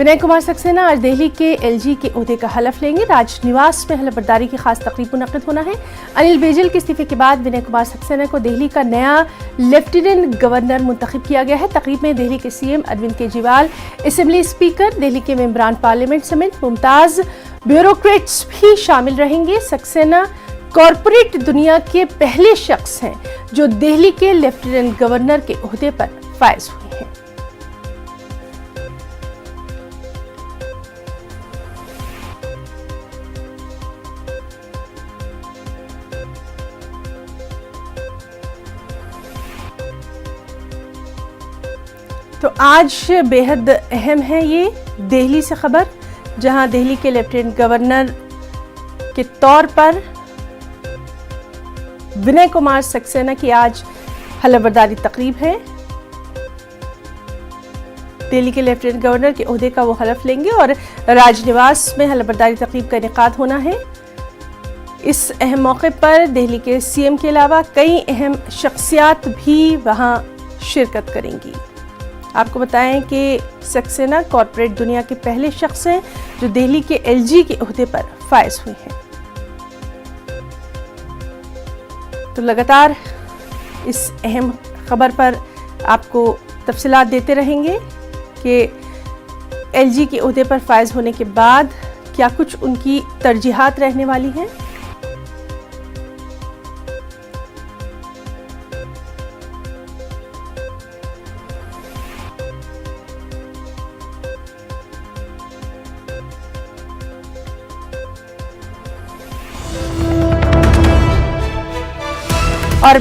विनय कुमार सक्सेना आज दिल्ली के एलजी के ओहदे का हलफ लेंगे। राजनिवास में हलफबरदारी की खास तकरीब मुनक्किद होना है। अनिल बैजल के इस्तीफे के बाद विनय कुमार सक्सेना को दिल्ली का नया लेफ्टिनेंट गवर्नर मुंतखब किया गया है। तकरीब में दिल्ली के CM Arvind Kejriwal, assembly speaker, Delhi के मेंबरान पार्लियामेंट समेत मुमताज ब्यूरोक्रेट्स भी शामिल रहेंगे। सक्सेना कॉरपोरेट दुनिया के पहले शख्स हैं जो दिल्ली के लेफ्टिनेंट गवर्नर के ओहदे पर फायज हुए हैं। तो आज बेहद अहम है ये दिल्ली से खबर, जहां दिल्ली के लेफ्टिनेंट गवर्नर के तौर पर विनय कुमार सक्सेना की आज हलफबरदारी तकरीब है। दिल्ली के लेफ्टिनेंट गवर्नर के ओहदे का वो हलफ लेंगे और राजनिवास में हलफबरदारी तकरीब का इनेकाद होना है। इस अहम मौके पर दिल्ली के सीएम के अलावा कई अहम शख्सियात भी वहां शिरकत करेंगी। आपको बताएं कि सक्सेना कॉरपोरेट दुनिया के पहले शख्स हैं जो दिल्ली के एलजी के ओहदे पर फायज हुए हैं। तो लगातार इस अहम खबर पर आपको तफसीलात देते रहेंगे कि एलजी के ओहदे पर फायज होने के बाद क्या कुछ उनकी तरजीहात रहने वाली हैं। और